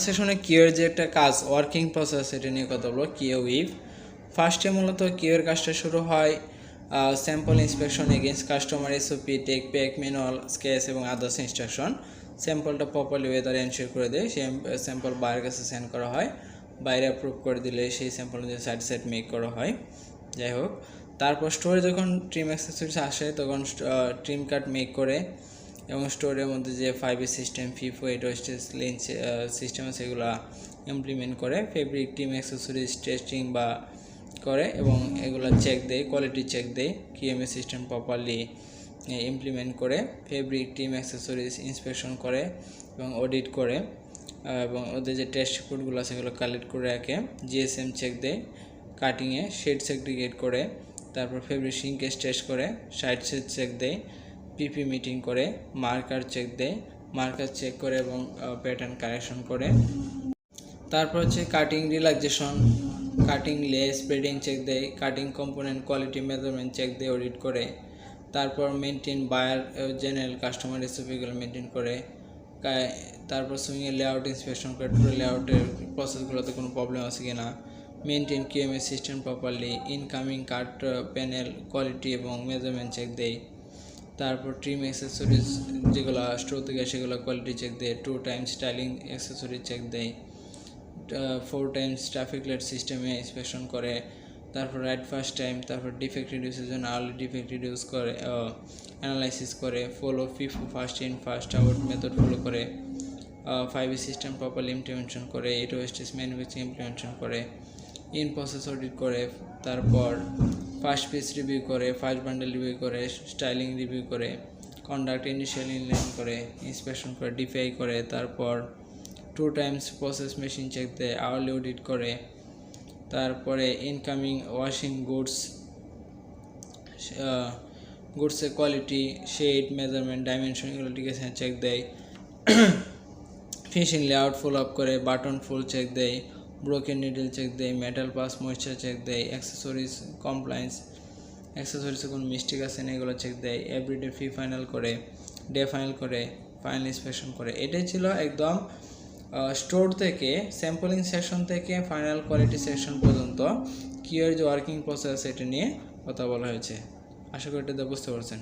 সেশনে কিউর যে একটা কাজ ওয়ার্কিং প্রসেস এটা নিয়ে কথা বলবো। কিউ উইভ ফার্স্টে মূলত কিউর কাজটা শুরু হয় sample inspection against customer SOP tech pack manual sketch এবং আদার্স ইনস্ট্রাকশন। স্যাম্পলটা প্রপারলি ওয়েদার এনশিওর করে দেয়, সেই স্যাম্পল বাইরের কাছে সেন্ড করা হয়, বাইরে অ্যাপ্রুভ করে দিলে সেই স্যাম্পল অনুযায়ী সাইড মেক করা হয়। যাই হোক, তারপর স্টোরে যখন ট্রিম অ্যাক্সেসরিজ আসে তখন ট্রিম কাট মেক করে এবং স্টোরের মধ্যে যে 5A system FIFO 8 wastage Lynch system আছে সেগুলো ইমপ্লিমেন্ট করে ফেব্রিক ট্রিম অ্যাক্সেসরিজ টেস্টিং বা করে এবং এগুলো চেক দেয়, কোয়ালিটি চেক দেয়, কিএমএ সিস্টেম প্রপারলি ইমপ্লিমেন্ট করে ফেব্রিক ট্রিম অ্যাক্সেসরিজ ইন্সপেকশন করে এবং অডিট করে এবং ওদের যে টেস্ট রিপোর্টগুলো আছে সেগুলো কালেক্ট করে রাখে, জিএসএম চেক দেয়, কাটিংয়ে শেড সেগ্রিগেট করে, তারপর ফেব্রিক শিঙ্কেজ টেস্ট করে, সাইড শেড চেক দেয়, পিপি মিটিং করে, মার্কার চেক দেয়, মার্কার চেক করে এবং প্যাটার্ন কারেকশন করে। তারপর হচ্ছে cutting relaxation, cutting lays spreading check দেয়, cutting component quality measurement check দেয়, অডিট করে। তারপর মেনটেন বায়ার জেনারেল কাস্টমার রেসিপিগুলো মেনটেন করে। তারপর সুইংয়ের লেআউট ইন্সপেকশন করে, পুরো লেআউটের প্রসেসগুলোতে কোনো প্রবলেম আছে কি না, মেনটেন কিএমএ সিস্টেম প্রপারলি, ইনকামিং কাট প্যানেল কোয়ালিটি এবং মেজারমেন্ট চেক দেয়। তারপর ট্রিম অ্যাক্সেসরিজ যেগুলো স্টোর থেকে সেগুলো কোয়ালিটি চেক দেয়, 2 টাইমস স্টাইলিং অ্যাক্সেসরিজ চেক দেয়, 4 টাইমস ট্রাফিক লাইট সিস্টেমে ইন্সপেকশন করে। তারপর রাইট ফার্স্ট টাইম, তারপর ডিফেক্ট রিডিউসের জন্য আর্লি ডিফেক্ট রিডিউস করে, অ্যানালাইসিস করে, follow FIFO first in first out method follow করে, 5A সিস্টেম প্রপারলি ইমপ্লিমেন্টেশন করে, 8 ওয়েস্টেজ ম্যানুফ্যাকচারিং ইমপ্লিমেন্টেশন করে, ইন প্রসেস অডিট করে, তারপর ফার্স্ট পিস রিভিউ করে, ফার্স্ট বান্ডেল রিভিউ করে, স্টাইলিং রিভিউ করে, কন্ডাক্ট ইনিশিয়াল ইনলাইন করে, ইন্সপেকশন করে, ডিফাই করে, তারপর 2 টাইমস প্রসেস মেশিন চেক দেয়, আওয়ারলি অডিট করে, তারপরে ইনকামিং ওয়াশিং গুডসের কোয়ালিটি শেড মেজারমেন্ট ডাইমেনশন এগুলো ঠিক আছে চেক দেয়, ফিনিশিং লেআউট ফলো আপ করে, বাটন ফুল চেক দেয়, ব্রোকেন নিডল চেক দেয়, মেটাল পাস ময়েশ্চার চেক দেয়, অ্যাক্সেসরিজ কমপ্লায়েন্স অ্যাক্সেসরিজে কোনো মিস্টেক আছে না এগুলো চেক দেয়, এভরিডে ফি ফাইনাল করে, ডে ফাইনাল করে, ফাইনাল ইন্সপেকশন করে। এটাই ছিল একদম স্টোর থেকে স্যাম্পলিং সেকশন থেকে ফাইনাল কোয়ালিটি সেকশন পর্যন্ত কিউর যে ওয়ার্কিং প্রসেস এটা নিয়ে কথা বলা হয়েছে। আশা করি এটা বুঝতে পারছেন।